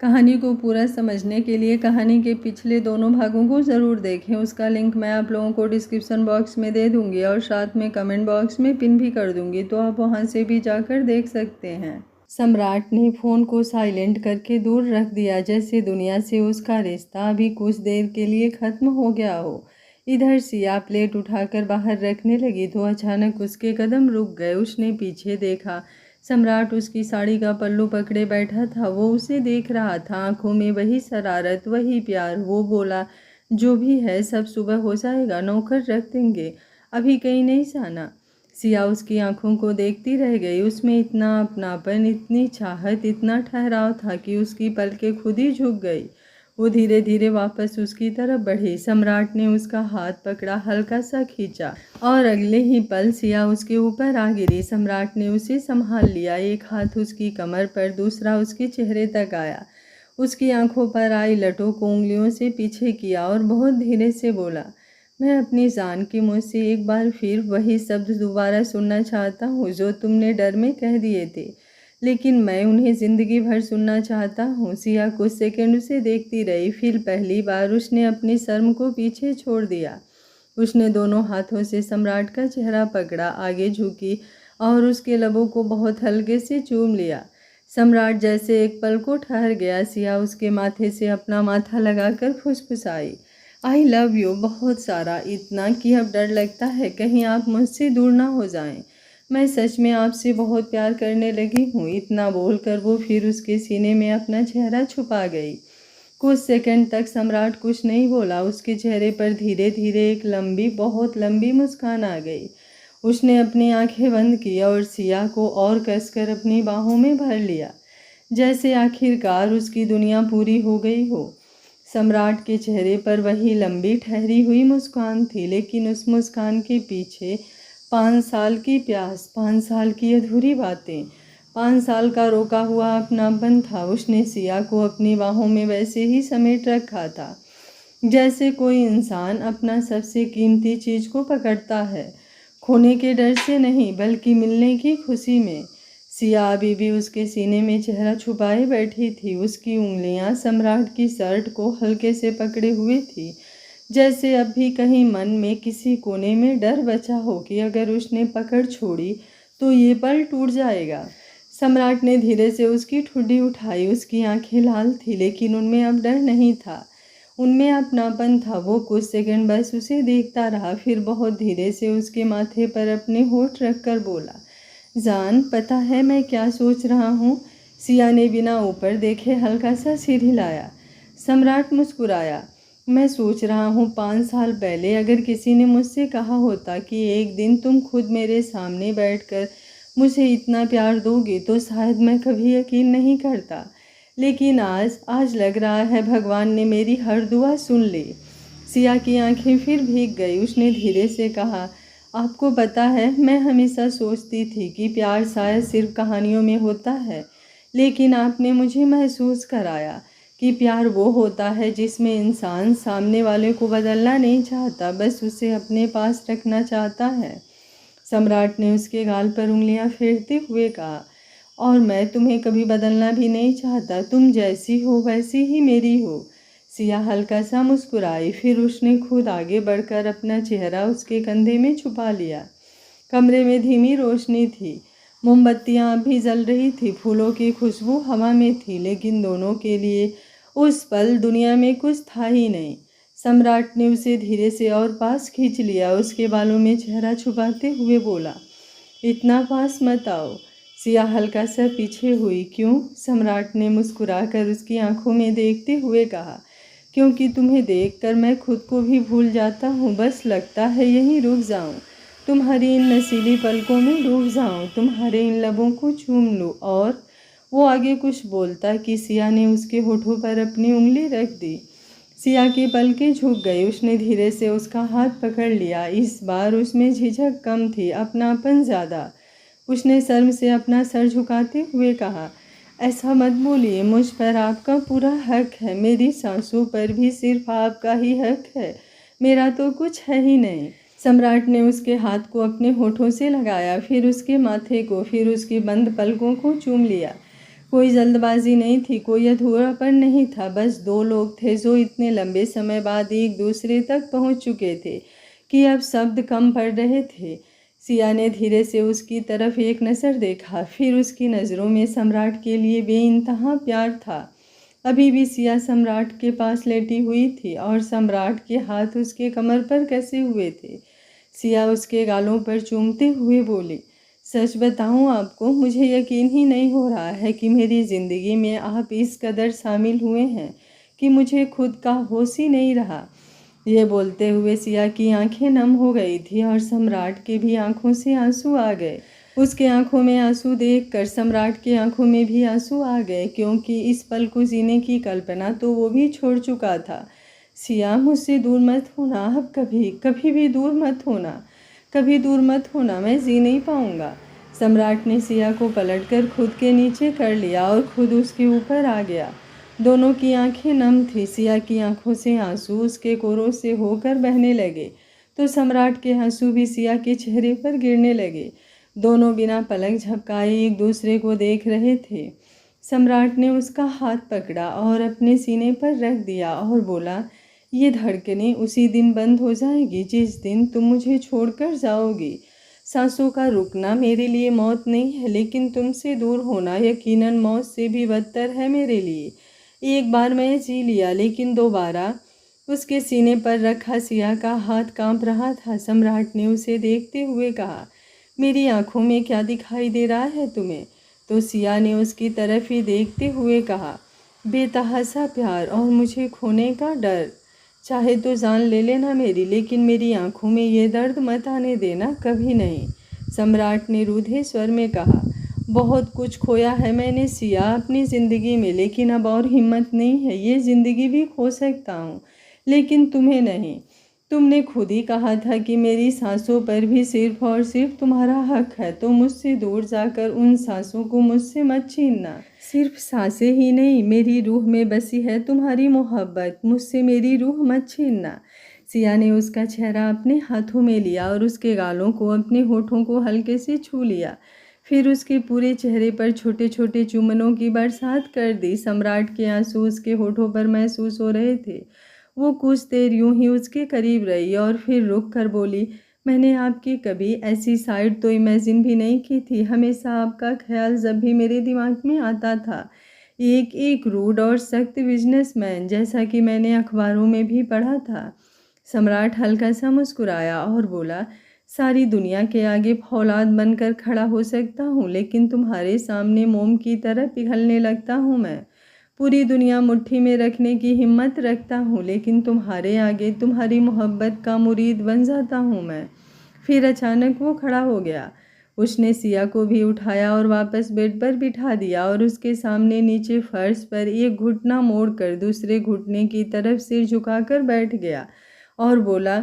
कहानी को पूरा समझने के लिए कहानी के पिछले दोनों भागों को ज़रूर देखें। उसका लिंक मैं आप लोगों को डिस्क्रिप्शन बॉक्स में दे दूंगी और साथ में कमेंट बॉक्स में पिन भी कर दूंगी, तो आप वहां से भी जाकर देख सकते हैं। सम्राट ने फ़ोन को साइलेंट करके दूर रख दिया, जैसे दुनिया से उसका रिश्ता अभी कुछ देर के लिए ख़त्म हो गया हो। इधर सिया प्लेट उठाकर बाहर रखने लगी तो अचानक उसके कदम रुक गए। उसने पीछे देखा। सम्राट उसकी साड़ी का पल्लू पकड़े बैठा था। वो उसे देख रहा था, आंखों में वही शरारत, वही प्यार। वो बोला, जो भी है सब सुबह हो जाएगा, नौकर रख देंगे, अभी कहीं नहीं जाना। सिया उसकी आंखों को देखती रह गई। उसमें इतना अपनापन, इतनी चाहत, इतना ठहराव था कि उसकी पलकें खुद ही झुक गई। वो धीरे धीरे वापस उसकी तरफ बढ़ी। सम्राट ने उसका हाथ पकड़ा, हल्का सा खींचा और अगले ही पल सिया उसके ऊपर आ गिरी। सम्राट ने उसे संभाल लिया। एक हाथ उसकी कमर पर, दूसरा उसके चेहरे तक आया। उसकी आंखों पर आई लटों को उंगलियों से पीछे किया और बहुत धीरे से बोला, मैं अपनी जान के मुँह से एक बार फिर वही शब्द दोबारा सुनना चाहता हूँ जो तुमने डर में कह दिए थे, लेकिन मैं उन्हें ज़िंदगी भर सुनना चाहता हूँ। सिया कुछ सेकंड उसे देखती रही, फिर पहली बार उसने अपनी शर्म को पीछे छोड़ दिया। उसने दोनों हाथों से सम्राट का चेहरा पकड़ा, आगे झुकी और उसके लबों को बहुत हल्के से चूम लिया। सम्राट जैसे एक पल को ठहर गया। सिया उसके माथे से अपना माथा लगाकर फुसफुसाई, आई लव यू बहुत सारा, इतना कि अब डर लगता है कहीं आप मुझसे दूर ना हो जाएं। मैं सच में आपसे बहुत प्यार करने लगी हूँ। इतना बोलकर वो फिर उसके सीने में अपना चेहरा छुपा गई। कुछ सेकंड तक सम्राट कुछ नहीं बोला। उसके चेहरे पर धीरे धीरे एक लंबी, बहुत लंबी मुस्कान आ गई। उसने अपनी आंखें बंद की और सिया को और कसकर अपनी बाहों में भर लिया, जैसे आखिरकार उसकी दुनिया पूरी हो गई हो। सम्राट के चेहरे पर वही लंबी ठहरी हुई मुस्कान थी, लेकिन उस मुस्कान के पीछे 5 साल की प्यास, 5 साल की अधूरी बातें, 5 साल का रोका हुआ अपनापन था। उसने सिया को अपनी बाहों में वैसे ही समेट रखा था जैसे कोई इंसान अपना सबसे कीमती चीज को पकड़ता है, खोने के डर से नहीं बल्कि मिलने की खुशी में। सिया अभी भी उसके सीने में चेहरा छुपाए बैठी थी। उसकी उंगलियां सम्राट की शर्ट को हल्के से पकड़े हुए थी, जैसे अब भी कहीं मन में किसी कोने में डर बचा हो कि अगर उसने पकड़ छोड़ी तो ये पल टूट जाएगा। सम्राट ने धीरे से उसकी ठुड्डी उठाई। उसकी आंखें लाल थी, लेकिन उनमें अब डर नहीं था, उनमें अपनापन था। वो कुछ सेकंड बस उसे देखता रहा, फिर बहुत धीरे से उसके माथे पर अपने होठ रखकर बोला, जान, पता है मैं क्या सोच रहा हूँ? सिया ने बिना ऊपर देखे हल्का सा सिर हिलाया। सम्राट मुस्कुराया, मैं सोच रहा हूँ 5 साल पहले अगर किसी ने मुझसे कहा होता कि एक दिन तुम खुद मेरे सामने बैठकर मुझे इतना प्यार दोगे तो शायद मैं कभी यकीन नहीं करता, लेकिन आज लग रहा है भगवान ने मेरी हर दुआ सुन ली। सिया की आंखें फिर भीग गई। उसने धीरे से कहा, आपको पता है मैं हमेशा सोचती थी कि प्यार शायद सिर्फ कहानियों में होता है, लेकिन आपने मुझे महसूस कराया कि प्यार वो होता है जिसमें इंसान सामने वाले को बदलना नहीं चाहता, बस उसे अपने पास रखना चाहता है। सम्राट ने उसके गाल पर उंगलियां फेरते हुए कहा, और मैं तुम्हें कभी बदलना भी नहीं चाहता, तुम जैसी हो वैसी ही मेरी हो। सिया हल्का सा मुस्कुराई, फिर उसने खुद आगे बढ़कर अपना चेहरा उसके कंधे में छुपा लिया। कमरे में धीमी रोशनी थी, मोमबत्तियां अभी जल रही थी, फूलों की खुशबू हवा में थी, लेकिन दोनों के लिए उस पल दुनिया में कुछ था ही नहीं। सम्राट ने उसे धीरे से और पास खींच लिया, उसके बालों में चेहरा छुपाते हुए बोला, इतना पास मत आओ। सिया हल्का सा पीछे हुई। क्यों? सम्राट ने मुस्कुराकर उसकी आंखों में देखते हुए कहा, क्योंकि तुम्हें देखकर मैं खुद को भी भूल जाता हूँ, बस लगता है यहीं रुक जाऊँ, तुम्हारी इन नशीली पलकों में डूब जाऊँ, तुम्हारे इन लबों को चूम लूँ। और वो आगे कुछ बोलता कि सिया ने उसके होठों पर अपनी उंगली रख दी। सिया की पलकें झुक गई। उसने धीरे से उसका हाथ पकड़ लिया। इस बार उसमें झिझक कम थी, अपनापन ज़्यादा। उसने शर्म से अपना सर झुकाते हुए कहा, ऐसा मत बोलिए, मुझ पर आपका पूरा हक है, मेरी सांसों पर भी सिर्फ आपका ही हक है, मेरा तो कुछ है ही नहीं। सम्राट ने उसके हाथ को अपने होठों से लगाया, फिर उसके माथे को, फिर उसकी बंद पलकों को चूम लिया। कोई जल्दबाजी नहीं थी, कोई अधूरापन नहीं था। बस दो लोग थे जो इतने लंबे समय बाद एक दूसरे तक पहुंच चुके थे कि अब शब्द कम पड़ रहे थे। सिया ने धीरे से उसकी तरफ एक नज़र देखा, फिर उसकी नज़रों में सम्राट के लिए बेइंतहा प्यार था। अभी भी सिया सम्राट के पास लेटी हुई थी और सम्राट के हाथ उसके कमर पर कसे हुए थे। सिया उसके गालों पर चूमते हुए बोली, सच बताऊं आपको, मुझे यकीन ही नहीं हो रहा है कि मेरी ज़िंदगी में आप इस कदर शामिल हुए हैं कि मुझे खुद का होश ही नहीं रहा। ये बोलते हुए सिया की आंखें नम हो गई थी और सम्राट के भी आंखों से आंसू आ गए। उसके आंखों में आंसू देखकर सम्राट की आंखों में भी आंसू आ गए, क्योंकि इस पल को जीने की कल्पना तो वो भी छोड़ चुका था। सिया, मुझसे दूर मत होना, अब कभी कभी भी दूर मत होना, कभी दूर मत होना, मैं जी नहीं पाऊंगा। सम्राट ने सिया को पलटकर खुद के नीचे कर लिया और खुद उसके ऊपर आ गया। दोनों की आंखें नम थी। सिया की आंखों से आंसू उसके कोरों से होकर बहने लगे तो सम्राट के आंसू भी सिया के चेहरे पर गिरने लगे। दोनों बिना पलक झपकाए एक दूसरे को देख रहे थे। सम्राट ने उसका हाथ पकड़ा और अपने सीने पर रख दिया और बोला, ये धड़कनें उसी दिन बंद हो जाएगी जिस दिन तुम मुझे छोड़कर जाओगी। सांसों का रुकना मेरे लिए मौत नहीं है, लेकिन तुमसे दूर होना यकीनन मौत से भी बदतर है मेरे लिए। एक बार मैं जी लिया, लेकिन दोबारा। उसके सीने पर रखा सिया का हाथ कांप रहा था। सम्राट ने उसे देखते हुए कहा, मेरी आंखों में क्या दिखाई दे रहा है तुम्हें? तो सिया ने उसकी तरफ ही देखते हुए कहा, बेतहासा प्यार और मुझे खोने का डर। चाहे तो जान ले लेना मेरी, लेकिन मेरी आंखों में ये दर्द मत आने देना, कभी नहीं। सम्राट ने रूधे स्वर में कहा, बहुत कुछ खोया है मैंने सिया अपनी ज़िंदगी में, लेकिन अब और हिम्मत नहीं है। ये ज़िंदगी भी खो सकता हूँ, लेकिन तुम्हें नहीं। तुमने खुद ही कहा था कि मेरी सांसों पर भी सिर्फ और सिर्फ तुम्हारा हक है, तो मुझसे दूर जाकर उन सांसों को मुझसे मत छीनना। सिर्फ सांसें ही नहीं, मेरी रूह में बसी है तुम्हारी मोहब्बत, मुझसे मेरी रूह मत छीनना। सिया ने उसका चेहरा अपने हाथों में लिया और उसके गालों को, अपने होठों को हल्के से छू लिया। फिर उसके पूरे चेहरे पर छोटे छोटे चुम्बनों की बरसात कर दी। सम्राट के आंसू उसके होठों पर महसूस हो रहे थे। वो कुछ देर यूं ही उसके करीब रही और फिर रुक कर बोली, मैंने आपकी कभी ऐसी साइड तो इमेजिन भी नहीं की थी। हमेशा आपका ख्याल जब भी मेरे दिमाग में आता था, एक एक रूड और सख्त बिजनेसमैन, जैसा कि मैंने अखबारों में भी पढ़ा था। सम्राट हल्का सा मुस्कुराया और बोला, सारी दुनिया के आगे फौलाद बनकर खड़ा हो सकता हूँ, लेकिन तुम्हारे सामने मोम की तरह पिघलने लगता हूँ मैं। पूरी दुनिया मुट्ठी में रखने की हिम्मत रखता हूँ, लेकिन तुम्हारे आगे तुम्हारी मोहब्बत का मुरीद बन जाता हूँ मैं। फिर अचानक वो खड़ा हो गया। उसने सिया को भी उठाया और वापस बेड पर बिठा दिया और उसके सामने नीचे फर्श पर एक घुटना मोड़कर दूसरे घुटने की तरफ सिर झुकाकर बैठ गया और बोला,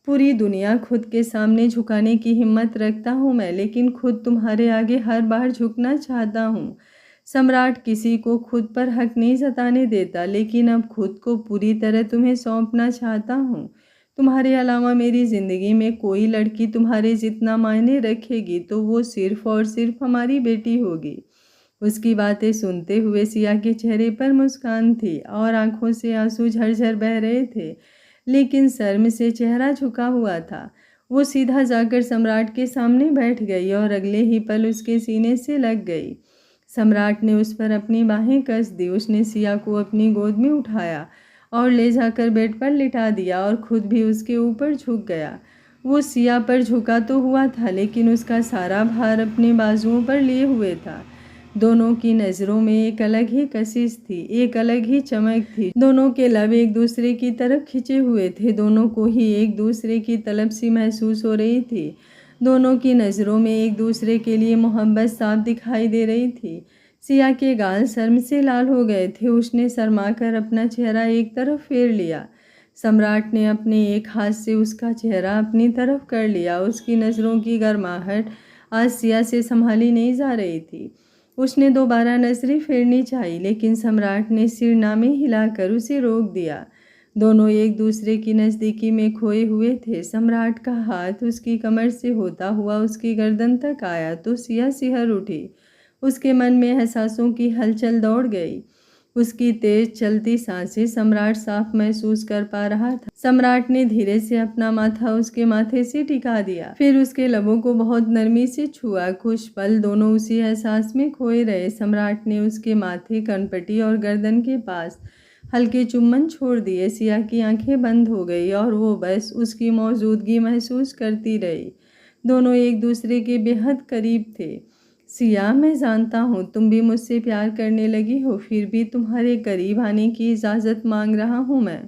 पूरी दुनिया खुद के सामने झुकाने की हिम्मत रखता हूँ मैं, लेकिन खुद तुम्हारे आगे हर बार झुकना चाहता हूँ। सम्राट किसी को खुद पर हक नहीं जताने देता, लेकिन अब खुद को पूरी तरह तुम्हें सौंपना चाहता हूँ। तुम्हारे अलावा मेरी ज़िंदगी में कोई लड़की तुम्हारे जितना मायने रखेगी तो वो सिर्फ और सिर्फ हमारी बेटी होगी। उसकी बातें सुनते हुए सिया के चेहरे पर मुस्कान थी और आंखों से आंसू झरझर बह रहे थे, लेकिन शर्म से चेहरा झुका हुआ था। वो सीधा जाकर सम्राट के सामने बैठ गई और अगले ही पल उसके सीने से लग गई। सम्राट ने उस पर अपनी बाहें कस दी। उसने सिया को अपनी गोद में उठाया और ले जाकर बेड पर लिटा दिया और खुद भी उसके ऊपर झुक गया। वो सिया पर झुका तो हुआ था, लेकिन उसका सारा भार अपने बाजुओं पर लिए हुए था। दोनों की नज़रों में एक अलग ही कशिश थी, एक अलग ही चमक थी। दोनों के लब एक दूसरे की तरफ खिंचे हुए थे। दोनों को ही एक दूसरे की तलब सी महसूस हो रही थी। दोनों की नज़रों में एक दूसरे के लिए मोहब्बत साफ दिखाई दे रही थी। सिया के गाल शर्म से लाल हो गए थे। उसने शर्माकर अपना चेहरा एक तरफ फेर लिया। सम्राट ने अपने एक हाथ से उसका चेहरा अपनी तरफ कर लिया। उसकी नज़रों की गर्माहट आज सिया से संभाली नहीं जा रही थी। उसने दोबारा नजरें फेरनी चाहिए, लेकिन सम्राट ने सिरनामे हिलाकर उसे रोक दिया। दोनों एक दूसरे की नज़दीकी में खोए हुए थे। सम्राट का हाथ उसकी कमर से होता हुआ उसकी गर्दन तक आया तो सिया सिहर उठी। उसके मन में एहसासों की हलचल दौड़ गई। उसकी तेज चलती सांसें सम्राट साफ महसूस कर पा रहा था। सम्राट ने धीरे से अपना माथा उसके माथे से टिका दिया, फिर उसके लबों को बहुत नरमी से छुआ। कुछ पल दोनों उसी एहसास में खोए रहे। सम्राट ने उसके माथे, कनपटी और गर्दन के पास हल्के चुम्बन छोड़ दिए। सिया की आंखें बंद हो गई और वो बस उसकी मौजूदगी महसूस करती रही। दोनों एक दूसरे के बेहद करीब थे। सिया, मैं जानता हूँ तुम भी मुझसे प्यार करने लगी हो, फिर भी तुम्हारे करीब आने की इजाज़त मांग रहा हूँ। मैं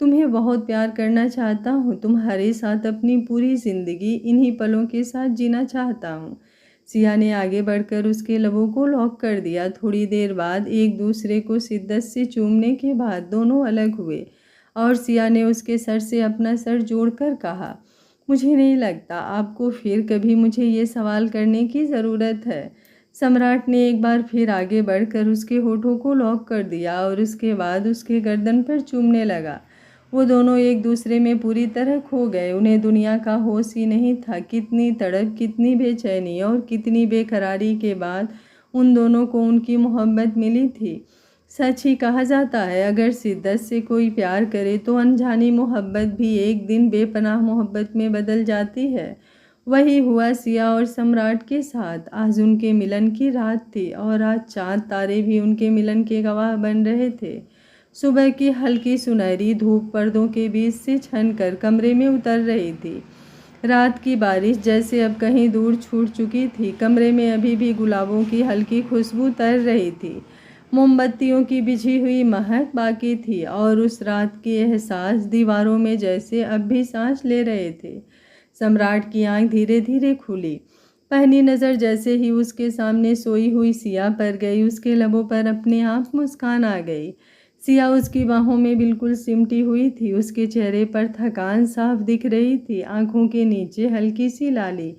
तुम्हें बहुत प्यार करना चाहता हूँ, तुम्हारे साथ अपनी पूरी ज़िंदगी इन्हीं पलों के साथ जीना चाहता हूँ। सिया ने आगे बढ़कर उसके लबों को लॉक कर दिया। थोड़ी देर बाद एक दूसरे को शिद्दत से चूमने के बाद दोनों अलग हुए और सिया ने उसके सर से अपना सर जोड़कर कहा, मुझे नहीं लगता आपको फिर कभी मुझे ये सवाल करने की ज़रूरत है। सम्राट ने एक बार फिर आगे बढ़कर उसके होठों को लॉक कर दिया और उसके बाद उसके गर्दन पर चूमने लगा। वो दोनों एक दूसरे में पूरी तरह खो गए। उन्हें दुनिया का होश ही नहीं था। कितनी तड़प, कितनी बेचैनी और कितनी बेकरारी के बाद उन दोनों को उनकी मोहब्बत मिली थी। सच ही कहा जाता है, अगर शिद्दत से कोई प्यार करे तो अनजानी मोहब्बत भी एक दिन बेपनाह मोहब्बत में बदल जाती है। वही हुआ सिया और सम्राट के साथ। आज उनके मिलन की रात थी और आज चांद तारे भी उनके मिलन के गवाह बन रहे थे। सुबह की हल्की सुनहरी धूप पर्दों के बीच से छनकर कमरे में उतर रही थी। रात की बारिश जैसे अब कहीं दूर छूट चुकी थी। कमरे में अभी भी गुलाबों की हल्की खुशबू तर रही थी। मोमबत्तियों की बिछी हुई महक बाकी थी और उस रात के एहसास दीवारों में जैसे अब भी सांस ले रहे थे। सम्राट की आंख धीरे धीरे खुली। पहली नज़र जैसे ही उसके सामने सोई हुई सिया पर गई, उसके लबों पर अपने आप मुस्कान आ गई। सिया उसकी बाहों में बिल्कुल सिमटी हुई थी। उसके चेहरे पर थकान साफ दिख रही थी। आंखों के नीचे हल्की सी लाली,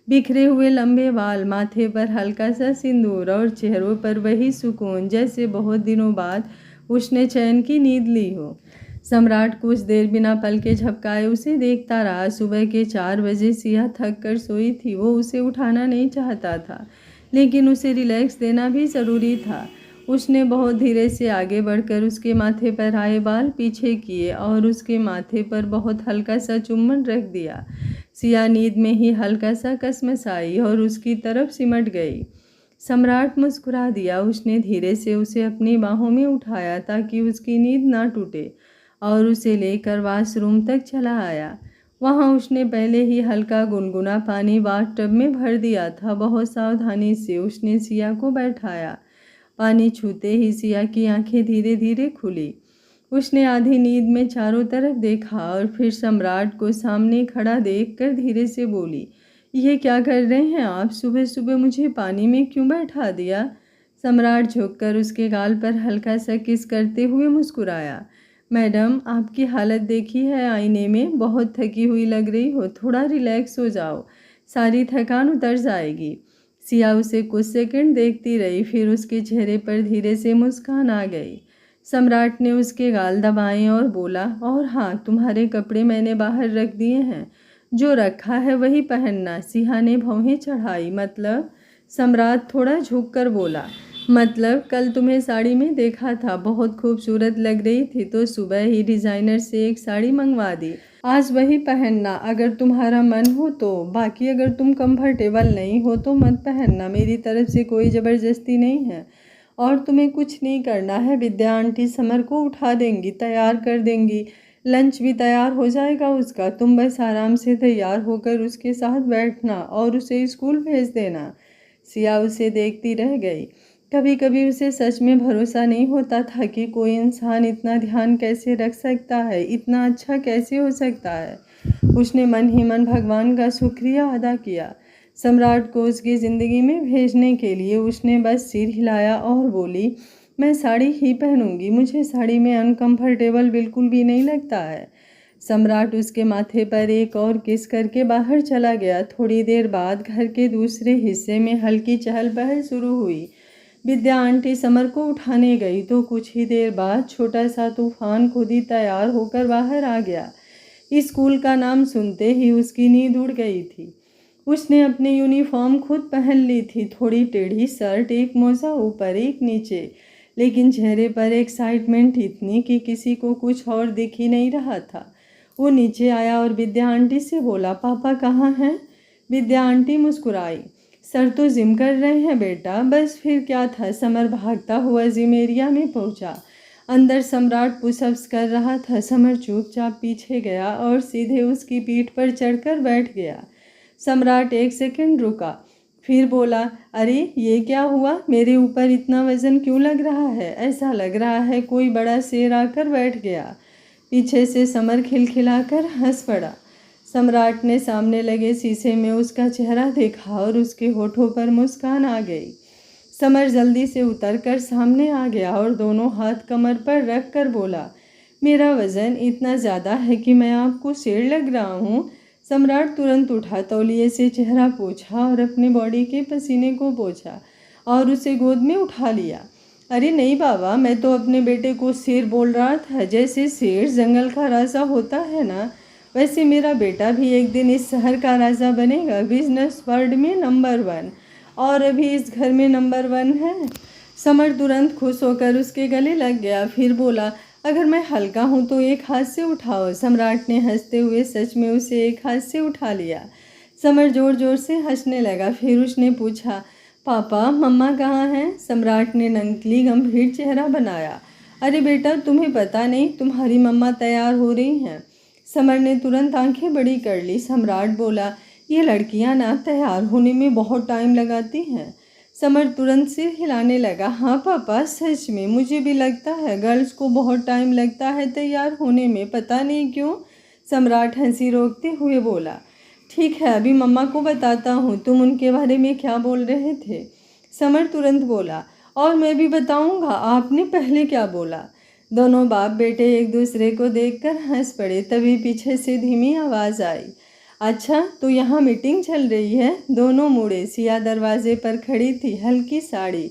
बिखरे हुए लंबे बाल, माथे पर हल्का सा सिंदूर और चेहरों पर वही सुकून जैसे बहुत दिनों बाद उसने चैन की नींद ली हो। सम्राट कुछ देर बिना पल के झपकाए उसे देखता रहा। सुबह के 4 बजे सिया थक कर सोई थी। वो उसे उठाना नहीं चाहता था, लेकिन उसे रिलैक्स देना भी ज़रूरी था। उसने बहुत धीरे से आगे बढ़कर उसके माथे पर आए बाल पीछे किए और उसके माथे पर बहुत हल्का सा चुम्बन रख दिया। सिया नींद में ही हल्का सा कसमसाई और उसकी तरफ सिमट गई। सम्राट मुस्कुरा दिया। उसने धीरे से उसे अपनी बाहों में उठाया ताकि उसकी नींद ना टूटे और उसे लेकर वॉशरूम तक चला आया। वहाँ उसने पहले ही हल्का गुनगुना पानी बाथटब में भर दिया था। बहुत सावधानी से उसने सिया को बैठाया। पानी छूते ही सिया की आंखें धीरे धीरे खुली। उसने आधी नींद में चारों तरफ देखा और फिर सम्राट को सामने खड़ा देखकर धीरे से बोली, ये क्या कर रहे हैं आप? सुबह सुबह मुझे पानी में क्यों बैठा दिया? सम्राट झुककर उसके गाल पर हल्का सा किस करते हुए मुस्कुराया। मैडम, आपकी हालत देखी है आईने में, बहुत थकी हुई लग रही हो, थोड़ा रिलैक्स हो जाओ, सारी थकान उतर जाएगी। सिया उसे कुछ सेकंड देखती रही, फिर उसके चेहरे पर धीरे से मुस्कान आ गई। सम्राट ने उसके गाल दबाए और बोला, और हाँ, तुम्हारे कपड़े मैंने बाहर रख दिए हैं, जो रखा है वही पहनना। सिया ने भौहें चढ़ाई। मतलब? सम्राट थोड़ा झुककर बोला, मतलब कल तुम्हें साड़ी में देखा था, बहुत खूबसूरत लग रही थी, तो सुबह ही डिज़ाइनर से एक साड़ी मंगवा दी। आज वही पहनना अगर तुम्हारा मन हो तो, बाकी अगर तुम कंफर्टेबल नहीं हो तो मत पहनना। मेरी तरफ से कोई ज़बरदस्ती नहीं है और तुम्हें कुछ नहीं करना है। विद्या आंटी समर को उठा देंगी, तैयार कर देंगी, लंच भी तैयार हो जाएगा उसका। तुम बस आराम से तैयार होकर उसके साथ बैठना और उसे स्कूल भेज देना। सिया उसे देखती रह गई। कभी कभी उसे सच में भरोसा नहीं होता था कि कोई इंसान इतना ध्यान कैसे रख सकता है, इतना अच्छा कैसे हो सकता है। उसने मन ही मन भगवान का शुक्रिया अदा किया सम्राट को उसकी ज़िंदगी में भेजने के लिए। उसने बस सिर हिलाया और बोली, मैं साड़ी ही पहनूंगी, मुझे साड़ी में अनकंफर्टेबल बिल्कुल भी नहीं लगता है। सम्राट उसके माथे पर एक और किस करके बाहर चला गया। थोड़ी देर बाद घर के दूसरे हिस्से में हल्की चहल पहल शुरू हुई। विद्या आंटी समर को उठाने गई तो कुछ ही देर बाद छोटा सा तूफान खुद ही तैयार होकर बाहर आ गया। स्कूल का नाम सुनते ही उसकी नींद उड़ गई थी। उसने अपनी यूनिफॉर्म खुद पहन ली थी, थोड़ी टेढ़ी शर्ट, एक मोजा ऊपर एक नीचे, लेकिन चेहरे पर एक्साइटमेंट इतनी कि किसी को कुछ और दिख ही नहीं रहा था। वो नीचे आया और विद्या आंटी से बोला, पापा कहाँ हैं? विद्या आंटी मुस्कुराई, सर तो जिम कर रहे हैं बेटा। बस फिर क्या था, समर भागता हुआ जिम एरिया में पहुंचा। अंदर सम्राट पुशअप्स कर रहा था। समर चुपचाप पीछे गया और सीधे उसकी पीठ पर चढ़कर बैठ गया। सम्राट एक सेकंड रुका, फिर बोला, अरे ये क्या हुआ? मेरे ऊपर इतना वजन क्यों लग रहा है? ऐसा लग रहा है कोई बड़ा शेर आकर बैठ गया। पीछे से समर खिलखिलाकर हंस पड़ा। सम्राट ने सामने लगे शीशे में उसका चेहरा देखा और उसके होठों पर मुस्कान आ गई। समर जल्दी से उतरकर सामने आ गया और दोनों हाथ कमर पर रख कर बोला, मेरा वज़न इतना ज़्यादा है कि मैं आपको शेर लग रहा हूँ? सम्राट तुरंत उठा, तौलिए से चेहरा पोंछा और अपने बॉडी के पसीने को पोंछा और उसे गोद में उठा लिया। अरे नहीं बाबा, मैं तो अपने बेटे को शेर बोल रहा था। जैसे शेर जंगल का राजा होता है ना, वैसे मेरा बेटा भी एक दिन इस शहर का राजा बनेगा, बिजनेस वर्ल्ड में नंबर 1, और अभी इस घर में नंबर 1 है। समर तुरंत खुश होकर उसके गले लग गया, फिर बोला, अगर मैं हल्का हूँ तो एक हाथ से उठाओ। सम्राट ने हंसते हुए सच में उसे एक हाथ से उठा लिया। समर जोर जोर से हंसने लगा। फिर उसने पूछा, पापा मम्मा कहाँ हैं? सम्राट ने नकली गंभीर चेहरा बनाया। अरे बेटा, तुम्हें पता नहीं, तुम्हारी मम्मा तैयार हो रही हैं। समर ने तुरंत आंखें बड़ी कर ली। सम्राट बोला, ये लड़कियां ना तैयार होने में बहुत टाइम लगाती हैं। समर तुरंत सिर हिलाने लगा, हाँ पापा, सच में मुझे भी लगता है गर्ल्स को बहुत टाइम लगता है तैयार होने में, पता नहीं क्यों। सम्राट हंसी रोकते हुए बोला, ठीक है, अभी मम्मा को बताता हूँ, तुम उनके बारे में क्या बोल रहे थे? समर तुरंत बोला, और मैं भी बताऊँगा, आपने पहले क्या बोला? दोनों बाप बेटे एक दूसरे को देखकर हंस पड़े। तभी पीछे से धीमी आवाज़ आई, अच्छा तो यहाँ मीटिंग चल रही है? दोनों मुड़े। सिया दरवाजे पर खड़ी थी, हल्की साड़ी,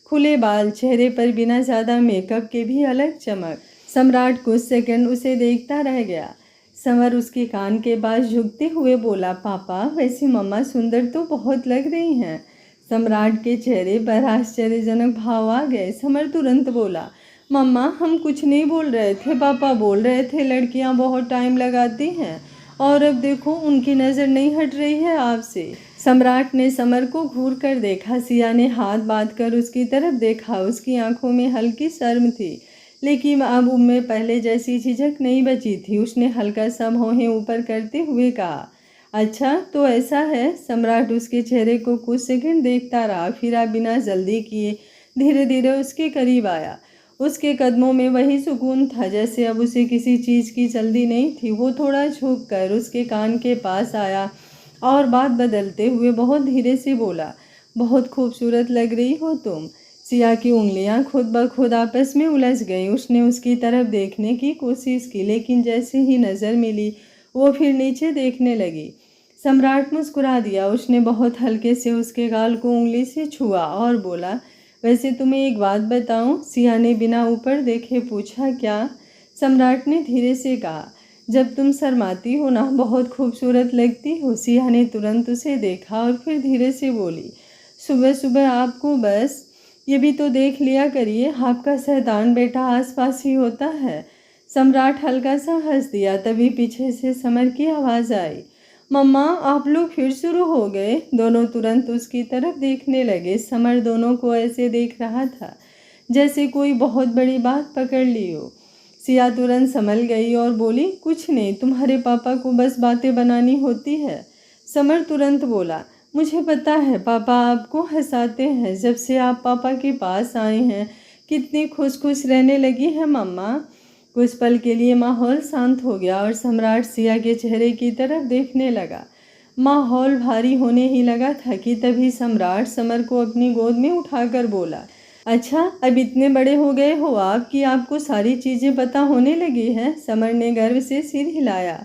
खुले बाल, चेहरे पर बिना ज़्यादा मेकअप के भी अलग चमक। सम्राट कुछ सेकंड उसे देखता रह गया। समर उसके कान के पास झुकते हुए बोला, पापा वैसे मम्मा सुंदर तो बहुत लग रही हैं। सम्राट के चेहरे पर आश्चर्यजनक भाव आ गए। समर तुरंत बोला, मम्मा हम कुछ नहीं बोल रहे थे, पापा बोल रहे थे लड़कियां बहुत टाइम लगाती हैं, और अब देखो उनकी नज़र नहीं हट रही है आपसे। सम्राट ने समर को घूर कर देखा। सिया ने हाथ बांध कर उसकी तरफ देखा। उसकी आंखों में हल्की शर्म थी, लेकिन अब उनमें पहले जैसी झिझक नहीं बची थी। उसने हल्का सा भौहें ऊपर करते हुए कहा, अच्छा तो ऐसा है। सम्राट उसके चेहरे को कुछ सेकंड देखता रहा, फिर आप बिना जल्दी किए धीरे धीरे उसके करीब आया। उसके कदमों में वही सुकून था जैसे अब उसे किसी चीज़ की जल्दी नहीं थी। वो थोड़ा झुक कर उसके कान के पास आया और बात बदलते हुए बहुत धीरे से बोला, बहुत खूबसूरत लग रही हो तुम। सिया की उंगलियां खुद ब खुद आपस में उलझ गईं। उसने उसकी तरफ देखने की कोशिश की, लेकिन जैसे ही नज़र मिली वो फिर नीचे देखने लगी। सम्राट मुस्कुरा दिया। उसने बहुत हल्के से उसके गाल को उंगली से छुआ और बोला, वैसे तुम्हें एक बात बताऊं? सिया ने बिना ऊपर देखे पूछा, क्या? सम्राट ने धीरे से कहा, जब तुम शर्माती हो ना बहुत खूबसूरत लगती हो। सिया ने तुरंत उसे देखा और फिर धीरे से बोली, सुबह सुबह आपको बस ये भी तो देख लिया करिए, आपका शैतान बेटा आसपास ही होता है। सम्राट हल्का सा हंस दिया। तभी पीछे से समर की आवाज़ आई, मम्मा आप लोग फिर शुरू हो गए। दोनों तुरंत उसकी तरफ देखने लगे। समर दोनों को ऐसे देख रहा था जैसे कोई बहुत बड़ी बात पकड़ ली हो। सिया तुरंत संभल गई और बोली, कुछ नहीं, तुम्हारे पापा को बस बातें बनानी होती है। समर तुरंत बोला, मुझे पता है पापा आपको हंसाते हैं। जब से आप पापा के पास आए हैं कितनी खुश खुश रहने लगी है मम्मा। कुछ पल के लिए माहौल शांत हो गया और सम्राट सिया के चेहरे की तरफ देखने लगा। माहौल भारी होने ही लगा था कि तभी सम्राट समर को अपनी गोद में उठाकर बोला, अच्छा अब इतने बड़े हो गए हो आप कि आपको सारी चीज़ें पता होने लगी हैं। समर ने गर्व से सिर हिलाया।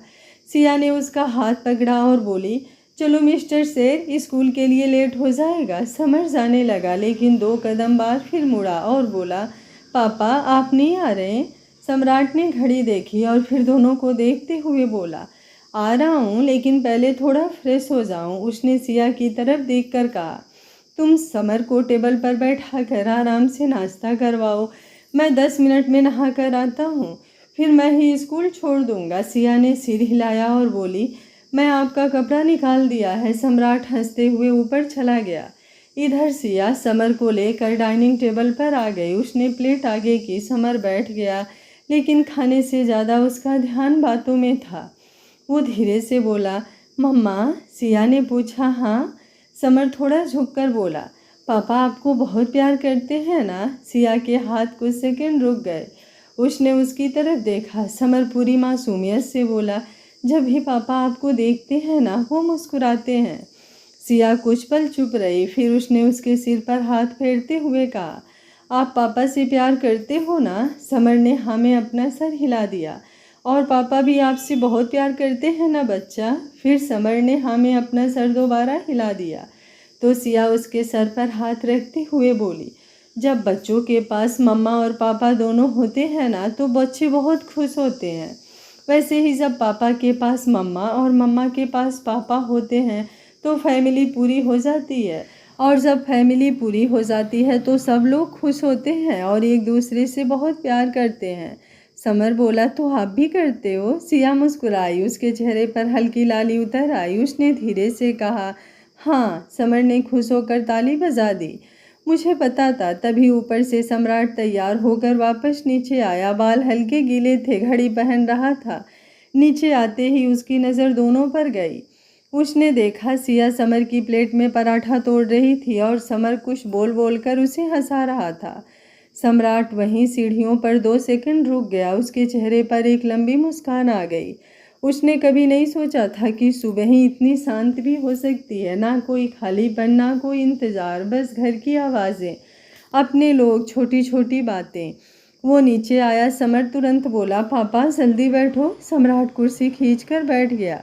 सिया ने उसका हाथ पकड़ा और बोली, चलो मिस्टर शेर, स्कूल के लिए लेट हो जाएगा। समर जाने लगा, लेकिन 2 कदम बाद फिर मुड़ा और बोला, पापा आप नहीं आ रहे? सम्राट ने घड़ी देखी और फिर दोनों को देखते हुए बोला, आ रहा हूँ, लेकिन पहले थोड़ा फ्रेश हो जाऊँ, उसने सिया की तरफ देखकर कहा। तुम समर को टेबल पर बैठा कर आराम से नाश्ता करवाओ, मैं 10 मिनट में नहा कर आता हूँ, फिर मैं ही स्कूल छोड़ दूँगा। सिया ने सिर हिलाया और बोली, मैं आपका कपड़ा निकाल दिया है। सम्राट हंसते हुए ऊपर चला गया। इधर सिया समर को लेकर डाइनिंग टेबल पर आ गई। उसने प्लेट आगे की, समर बैठ गया, लेकिन खाने से ज़्यादा उसका ध्यान बातों में था। वो धीरे से बोला, मम्मा? सिया ने पूछा। हाँ। समर थोड़ा झुककर बोला, पापा आपको बहुत प्यार करते हैं ना? सिया के हाथ कुछ सेकंड रुक गए। उसने उसकी तरफ देखा। समर पूरी मासूमियत से बोला, जब भी पापा आपको देखते हैं ना, वो मुस्कुराते हैं। सिया कुछ पल चुप रही, फिर उसने उसके सिर पर हाथ फेरते हुए कहा, आप पापा से प्यार करते हो ना? समर ने हाँ में अपना सर हिला दिया। और पापा भी आपसे बहुत प्यार करते हैं ना बच्चा? फिर समर ने हाँ में अपना सर दोबारा हिला दिया। तो सिया उसके सर पर हाथ रखते हुए बोली, जब बच्चों के पास मम्मा और पापा दोनों होते हैं ना, तो बच्चे बहुत खुश होते हैं। वैसे ही जब पापा के पास मम्मा और मम्मा के पास पापा होते हैं तो फैमिली पूरी हो जाती है, और जब फैमिली पूरी हो जाती है तो सब लोग खुश होते हैं और एक दूसरे से बहुत प्यार करते हैं। समर बोला, तो आप भी करते हो? सिया मुस्कुराई, उसके चेहरे पर हल्की लाली उतर आई। उसने धीरे से कहा, हाँ। समर ने खुश होकर ताली बजा दी। मुझे पता था। तभी ऊपर से सम्राट तैयार होकर वापस नीचे आया। बाल हल्के गीले थे, घड़ी पहन रहा था। नीचे आते ही उसकी नज़र दोनों पर गई। उसने देखा सिया समर की प्लेट में पराठा तोड़ रही थी और समर कुछ बोल बोल कर उसे हंसा रहा था। सम्राट वहीं सीढ़ियों पर 2 सेकंड रुक गया। उसके चेहरे पर एक लंबी मुस्कान आ गई। उसने कभी नहीं सोचा था कि सुबह ही इतनी शांत भी हो सकती है। ना कोई खालीपन, ना कोई इंतज़ार, बस घर की आवाज़ें, अपने लोग, छोटी छोटी बातें। वो नीचे आया। समर तुरंत बोला, पापा जल्दी बैठो। सम्राट कुर्सी खींचकर बैठ गया,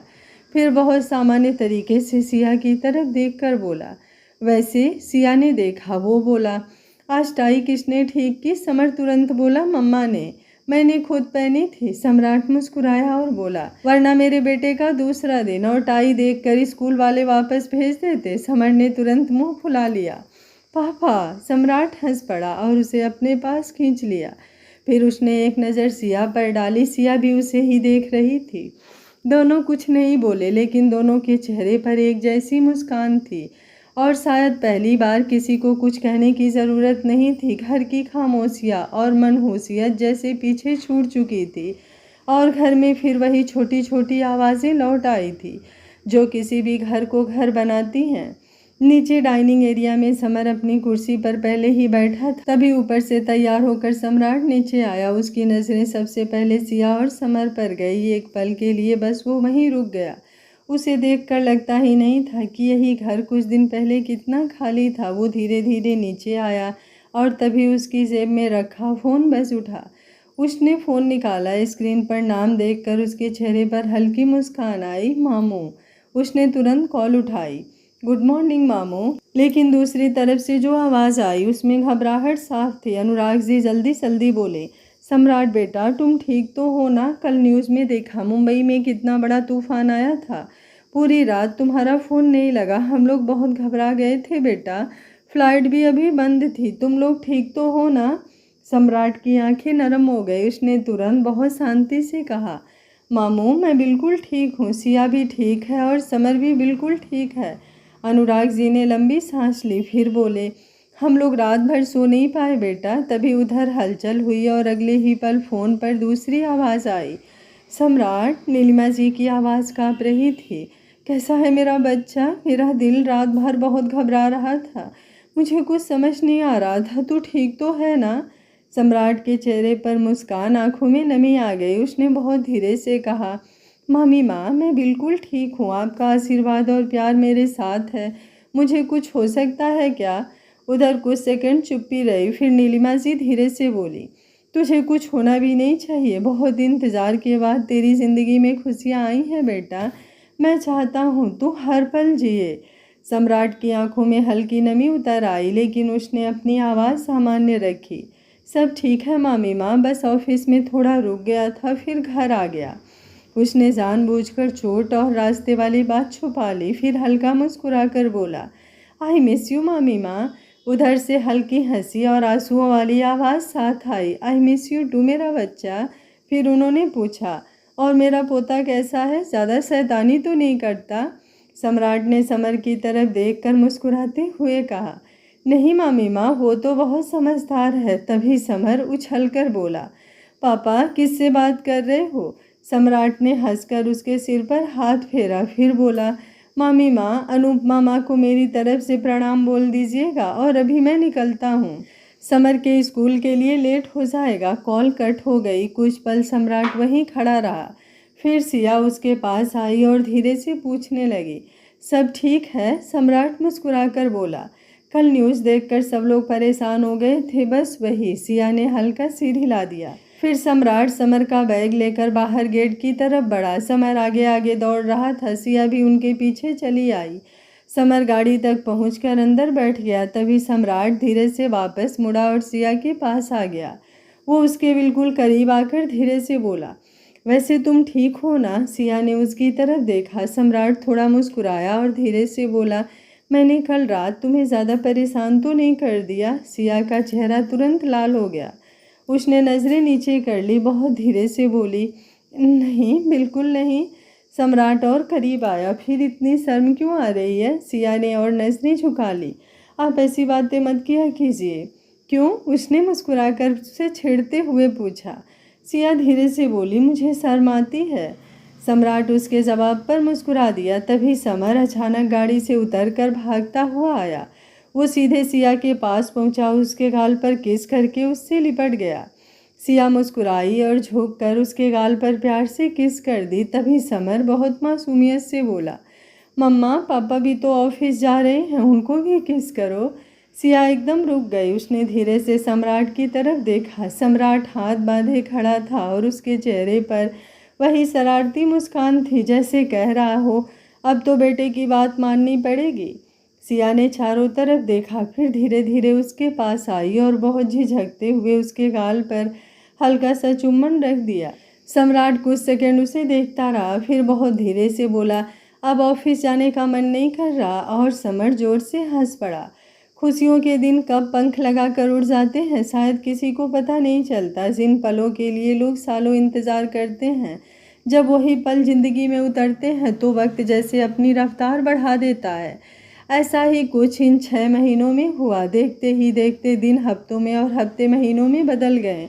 फिर बहुत सामान्य तरीके से सिया की तरफ देखकर बोला, वैसे? सिया ने देखा। वो बोला, आज टाई किसने ठीक की? समर तुरंत बोला, मम्मा ने। मैंने खुद पहनी थी। सम्राट मुस्कुराया और बोला, वरना मेरे बेटे का दूसरा दिन और टाई देखकर स्कूल वाले वापस भेज देते। समर ने तुरंत मुंह फुला लिया। पापा! सम्राट हंस पड़ा और उसे अपने पास खींच लिया। फिर उसने एक नज़र सिया पर डाली। सिया भी उसे ही देख रही थी। दोनों कुछ नहीं बोले, लेकिन दोनों के चेहरे पर एक जैसी मुस्कान थी, और शायद पहली बार किसी को कुछ कहने की ज़रूरत नहीं थी। घर की खामोशियाँ और मनहूसियत जैसे पीछे छूट चुकी थी, और घर में फिर वही छोटी छोटी आवाज़ें लौट आई थी जो किसी भी घर को घर बनाती हैं। नीचे डाइनिंग एरिया में समर अपनी कुर्सी पर पहले ही बैठा था। तभी ऊपर से तैयार होकर सम्राट नीचे आया। उसकी नज़रें सबसे पहले सिया और समर पर गई। एक पल के लिए बस वो वहीं रुक गया। उसे देखकर लगता ही नहीं था कि यही घर कुछ दिन पहले कितना खाली था। वो धीरे धीरे नीचे आया और तभी उसकी जेब में रखा फ़ोन बज उठा। उसने फ़ोन निकाला। स्क्रीन पर नाम देखकर उसके चेहरे पर हल्की मुस्कान आई, मामू। उसने तुरंत कॉल उठाई। गुड मॉर्निंग मामू। लेकिन दूसरी तरफ से जो आवाज़ आई उसमें घबराहट साफ थी। अनुराग जी जल्दी जल्दी बोले, सम्राट बेटा तुम ठीक तो हो ना? कल न्यूज़ में देखा मुंबई में कितना बड़ा तूफान आया था। पूरी रात तुम्हारा फ़ोन नहीं लगा, हम लोग बहुत घबरा गए थे बेटा। फ्लाइट भी अभी बंद थी। तुम लोग ठीक तो हो ना? सम्राट की आंखें नरम हो गई। उसने तुरंत बहुत शांति से कहा, मामू मैं बिल्कुल ठीक हूँ, सिया भी ठीक है और समर भी बिल्कुल ठीक है। अनुराग जी ने लंबी सांस ली, फिर बोले, हम लोग रात भर सो नहीं पाए बेटा। तभी उधर हलचल हुई और अगले ही पल फ़ोन पर दूसरी आवाज़ आई। सम्राट! नीलिमा जी की आवाज़ काँप रही थी। कैसा है मेरा बच्चा? मेरा दिल रात भर बहुत घबरा रहा था। मुझे कुछ समझ नहीं आ रहा था। तू ठीक तो है ना? सम्राट के चेहरे पर मुस्कान, आंखों में नमी आ गई। उसने बहुत धीरे से कहा, मामी माँ मैं बिल्कुल ठीक हूँ। आपका आशीर्वाद और प्यार मेरे साथ है। मुझे कुछ हो सकता है क्या? उधर कुछ सेकंड चुप्पी रही। फिर नीलिमा जी धीरे से बोली, तुझे कुछ होना भी नहीं चाहिए। बहुत इंतज़ार के बाद तेरी ज़िंदगी में खुशियाँ आई हैं बेटा। मैं चाहता हूँ तू हर पल जिए। सम्राट की आंखों में हल्की नमी उतर आई, लेकिन उसने अपनी आवाज़ सामान्य रखी। सब ठीक है मामी माँ, बस ऑफिस में थोड़ा रुक गया था, फिर घर आ गया। उसने जानबूझकर चोट और रास्ते वाली बात छुपा ली। फिर हल्का मुस्कुराकर बोला, आई मिस यू मामी माँ। उधर से हल्की हंसी और आंसुओं वाली आवाज़ साथ आई, आई मिस यू टू मेरा बच्चा। फिर उन्होंने पूछा, और मेरा पोता कैसा है, ज़्यादा शैतानी तो नहीं करता? सम्राट ने समर की तरफ देखकर मुस्कुराते हुए कहा, नहीं मामी माँ, वो तो बहुत समझदार है। तभी समर उछलकर बोला, पापा किससे बात कर रहे हो? सम्राट ने हंसकर उसके सिर पर हाथ फेरा। फिर बोला, मामी माँ, अनुपमा माँ को मेरी तरफ से प्रणाम बोल दीजिएगा और अभी मैं निकलता हूँ। समर के स्कूल के लिए लेट हो जाएगा। कॉल कट हो गई। कुछ पल सम्राट वहीं खड़ा रहा। फिर सिया उसके पास आई और धीरे से पूछने लगी, सब ठीक है? सम्राट मुस्कुराकर बोला, कल न्यूज़ देखकर सब लोग परेशान हो गए थे, बस वही। सिया ने हल्का सिर हिला दिया। फिर सम्राट समर का बैग लेकर बाहर गेट की तरफ बढ़ा। समर आगे आगे दौड़ रहा था। सिया भी उनके पीछे चली आई। समर गाड़ी तक पहुंचकर अंदर बैठ गया। तभी सम्राट धीरे से वापस मुड़ा और सिया के पास आ गया। वो उसके बिल्कुल करीब आकर धीरे से बोला, वैसे तुम ठीक हो ना? सिया ने उसकी तरफ देखा। सम्राट थोड़ा मुस्कुराया और धीरे से बोला, मैंने कल रात तुम्हें ज़्यादा परेशान तो नहीं कर दिया? सिया का चेहरा तुरंत लाल हो गया। उसने नज़रें नीचे कर ली, बहुत धीरे से बोली, नहीं बिल्कुल नहीं। सम्राट और करीब आया। फिर इतनी शर्म क्यों आ रही है? सिया ने और नज़रें झुका ली। आप ऐसी बातें मत किया कीजिए। क्यों? उसने मुस्कुराकर उसे छेड़ते हुए पूछा। सिया धीरे से बोली, मुझे शर्म आती है। सम्राट उसके जवाब पर मुस्कुरा दिया। तभी समर अचानक गाड़ी से उतरकर भागता हुआ आया। वो सीधे सिया के पास पहुंचा, उसके गाल पर किस करके उससे लिपट गया। सिया मुस्कुराई और झुककर उसके गाल पर प्यार से किस कर दी। तभी समर बहुत मासूमियत से बोला, मम्मा पापा भी तो ऑफिस जा रहे हैं, उनको भी किस करो। सिया एकदम रुक गई। उसने धीरे से सम्राट की तरफ देखा। सम्राट हाथ बांधे खड़ा था और उसके चेहरे पर वही शरारती मुस्कान थी, जैसे कह रहा हो, अब तो बेटे की बात माननी पड़ेगी। सिया ने चारों तरफ देखा, फिर धीरे धीरे उसके पास आई और बहुत झिझकते हुए उसके गाल पर हल्का सा चुम्बन रख दिया। सम्राट कुछ सेकंड उसे देखता रहा, फिर बहुत धीरे से बोला, अब ऑफिस जाने का मन नहीं कर रहा? और समर जोर से हंस पड़ा। खुशियों के दिन कब पंख लगाकर उड़ जाते हैं, शायद किसी को पता नहीं चलता। जिन पलों के लिए लोग सालों इंतज़ार करते हैं, जब वही पल ज़िंदगी में उतरते हैं तो वक्त जैसे अपनी रफ्तार बढ़ा देता है। ऐसा ही कुछ इन 6 महीनों में हुआ। देखते ही देखते दिन हफ्तों में और हफ्ते महीनों में बदल गए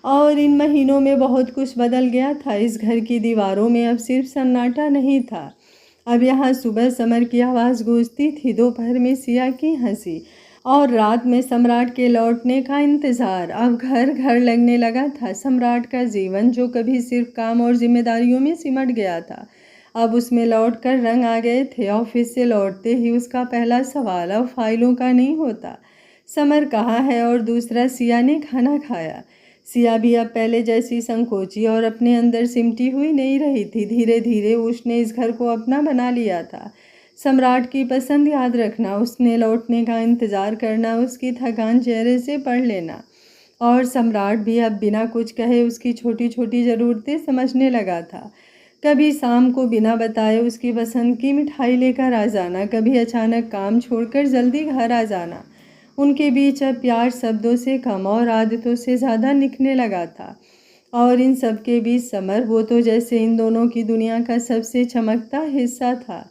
और इन महीनों में बहुत कुछ बदल गया था। इस घर की दीवारों में अब सिर्फ सन्नाटा नहीं था। अब यहाँ सुबह समर की आवाज़ गूंजती थी, दोपहर में सिया की हंसी और रात में सम्राट के लौटने का इंतज़ार। अब घर घर लगने लगा था। सम्राट का जीवन, जो कभी सिर्फ काम और जिम्मेदारियों में सिमट गया था, अब उसमें लौटकर रंग आ गए थे। ऑफिस से लौटते ही उसका पहला सवाल अब फाइलों का नहीं होता, समर कहाँ है, और दूसरा, सिया ने खाना खाया। सिया भी अब पहले जैसी संकोची और अपने अंदर सिमटी हुई नहीं रही थी। धीरे धीरे उसने इस घर को अपना बना लिया था। सम्राट की पसंद याद रखना, उसने लौटने का इंतज़ार करना, उसकी थकान चेहरे से पढ़ लेना, और सम्राट भी अब बिना कुछ कहे उसकी छोटी छोटी ज़रूरतें समझने लगा था। कभी शाम को बिना बताए उसकी पसंद की मिठाई लेकर आ जाना, कभी अचानक काम छोड़कर जल्दी घर आ जाना। उनके बीच अब प्यार शब्दों से कम और आदतों से ज़्यादा निकलने लगा था। और इन सब के बीच समर, वो तो जैसे इन दोनों की दुनिया का सबसे चमकता हिस्सा था।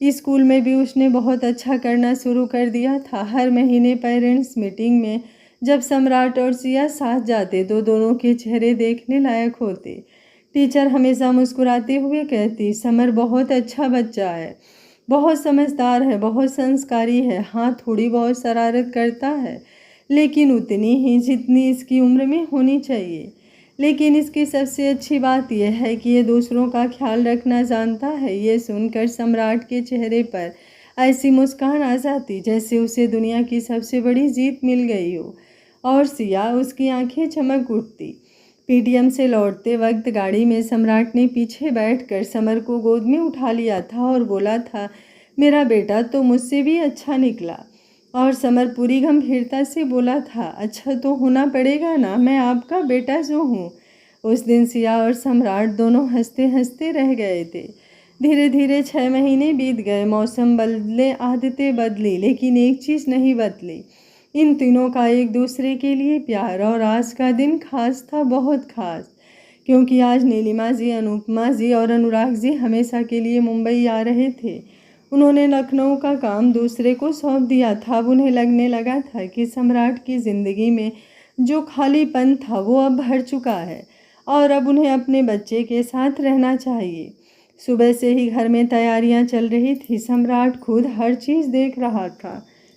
स्कूल में भी उसने बहुत अच्छा करना शुरू कर दिया था। हर महीने पेरेंट्स मीटिंग में जब सम्राट और सिया साथ जाते तो दोनों के चेहरे देखने लायक होते। टीचर हमेशा मुस्कुराते हुए कहती, समर बहुत अच्छा बच्चा है, बहुत समझदार है, बहुत संस्कारी है। हाँ, थोड़ी बहुत शरारत करता है, लेकिन उतनी ही जितनी इसकी उम्र में होनी चाहिए। लेकिन इसकी सबसे अच्छी बात यह है कि ये दूसरों का ख्याल रखना जानता है। ये सुनकर सम्राट के चेहरे पर ऐसी मुस्कान आ जाती जैसे उसे दुनिया की सबसे बड़ी जीत मिल गई हो। और सिया, उसकी आंखें चमक उठती। पीटीएम से लौटते वक्त गाड़ी में सम्राट ने पीछे बैठकर समर को गोद में उठा लिया था और बोला था, मेरा बेटा तो मुझसे भी अच्छा निकला। और समर पूरी गंभीरता से बोला था, अच्छा तो होना पड़ेगा ना, मैं आपका बेटा जो हूँ। उस दिन सिया और सम्राट दोनों हंसते हंसते रह गए थे। धीरे धीरे 6 महीने बीत गए। मौसम बदले, आदतें बदली, लेकिन एक चीज़ नहीं बदली, इन तीनों का एक दूसरे के लिए प्यार। और आज का दिन खास था, बहुत खास, क्योंकि आज नीलिमा जी, अनुपमा जी और अनुराग जी हमेशा के लिए मुंबई आ रहे थे। उन्होंने लखनऊ का काम दूसरे को सौंप दिया था। अब उन्हें लगने लगा था कि सम्राट की ज़िंदगी में जो खालीपन था वो अब भर चुका है और अब उन्हें अपने बच्चे के साथ रहना चाहिए। सुबह से ही घर में तैयारियां चल रही थी। सम्राट खुद हर चीज़ देख रहा था।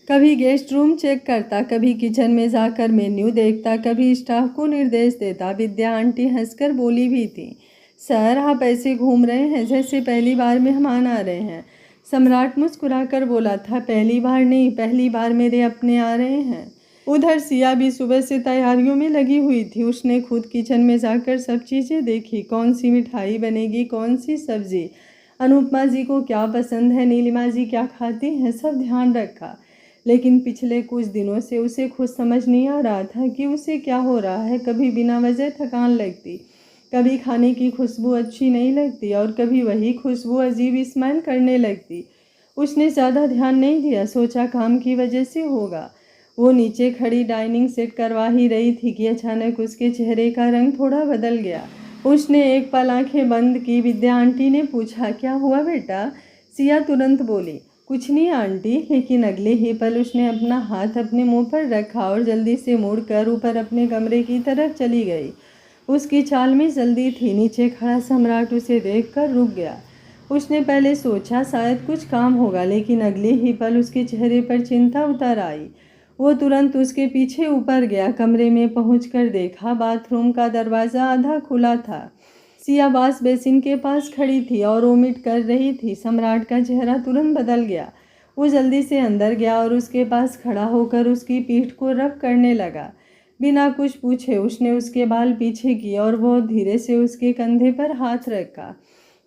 कभी गेस्ट रूम चेक करता, कभी किचन में जाकर मेन्यू देखता, कभी स्टाफ को निर्देश देता। विद्या आंटी हंसकर बोली भी थी, सर आप ऐसे घूम रहे हैं जैसे पहली बार मेहमान आ रहे हैं। सम्राट मुस्कुराकर बोला था, पहली बार नहीं, पहली बार मेरे अपने आ रहे हैं। उधर सिया भी सुबह से तैयारियों में लगी हुई थी। उसने खुद किचन में जाकर सब चीज़ें देखी, कौन सी मिठाई बनेगी, कौन सी सब्जी, अनुपमा जी को क्या पसंद है, नीलिमा जी क्या खाती हैं, सब ध्यान रखा। लेकिन पिछले कुछ दिनों से उसे खुद समझ नहीं आ रहा था कि उसे क्या हो रहा है। कभी बिना वजह थकान लगती, कभी खाने की खुशबू अच्छी नहीं लगती और कभी वही खुशबू अजीब स्मेल करने लगती। उसने ज़्यादा ध्यान नहीं दिया, सोचा काम की वजह से होगा। वो नीचे खड़ी डाइनिंग सेट करवा ही रही थी कि अचानक उसके चेहरे का रंग थोड़ा बदल गया। उसने एक पल आंखें बंद की। विद्या आंटी ने पूछा, क्या हुआ बेटा? सिया तुरंत बोली, कुछ नहीं आंटी। लेकिन अगले ही पल उसने अपना हाथ अपने मुंह पर रखा और जल्दी से मुड़कर ऊपर अपने कमरे की तरफ चली गई। उसकी चाल में जल्दी थी। नीचे खड़ा सम्राट उसे देखकर रुक गया। उसने पहले सोचा शायद कुछ काम होगा, लेकिन अगले ही पल उसके चेहरे पर चिंता उतर आई। वो तुरंत उसके पीछे ऊपर गया। कमरे में पहुंचकर देखा बाथरूम का दरवाज़ा आधा खुला था। सिया वॉश बेसिन के पास खड़ी थी और वोमिट कर रही थी। सम्राट का चेहरा तुरंत बदल गया। वो जल्दी से अंदर गया और उसके पास खड़ा होकर उसकी पीठ को रब करने लगा। बिना कुछ पूछे उसने उसके बाल पीछे किए और वो धीरे से उसके कंधे पर हाथ रखा।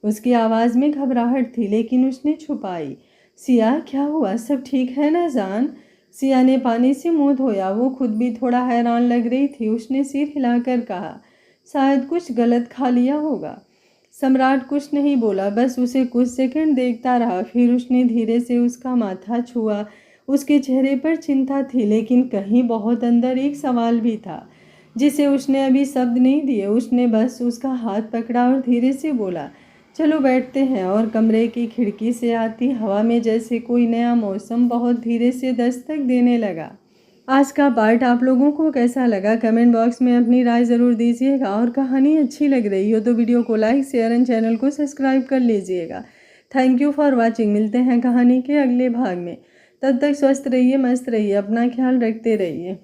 उसकी आवाज़ में घबराहट थी, लेकिन उसने छुपाई। सिया, क्या हुआ? सब ठीक है ना जान? सिया ने पानी से मुंह धोया। वो खुद भी थोड़ा हैरान लग रही थी। उसने सिर हिलाकर कहा, शायद कुछ गलत खा लिया होगा। सम्राट कुछ नहीं बोला, बस उसे कुछ सेकंड देखता रहा। फिर उसने धीरे से उसका माथा छुआ। उसके चेहरे पर चिंता थी, लेकिन कहीं बहुत अंदर एक सवाल भी था जिसे उसने अभी शब्द नहीं दिए। उसने बस उसका हाथ पकड़ा और धीरे से बोला, चलो बैठते हैं। और कमरे की खिड़की से आती हवा में जैसे कोई नया मौसम बहुत धीरे से दस्तक देने लगा। आज का पार्ट आप लोगों को कैसा लगा? कमेंट बॉक्स में अपनी राय ज़रूर दीजिएगा। और कहानी अच्छी लग रही हो तो वीडियो को लाइक, शेयर एंड चैनल को सब्सक्राइब कर लीजिएगा। Thank you for watching. मिलते हैं कहानी के अगले भाग में। तब तक स्वस्थ रहिए, मस्त रहिए, अपना ख्याल रखते रहिए।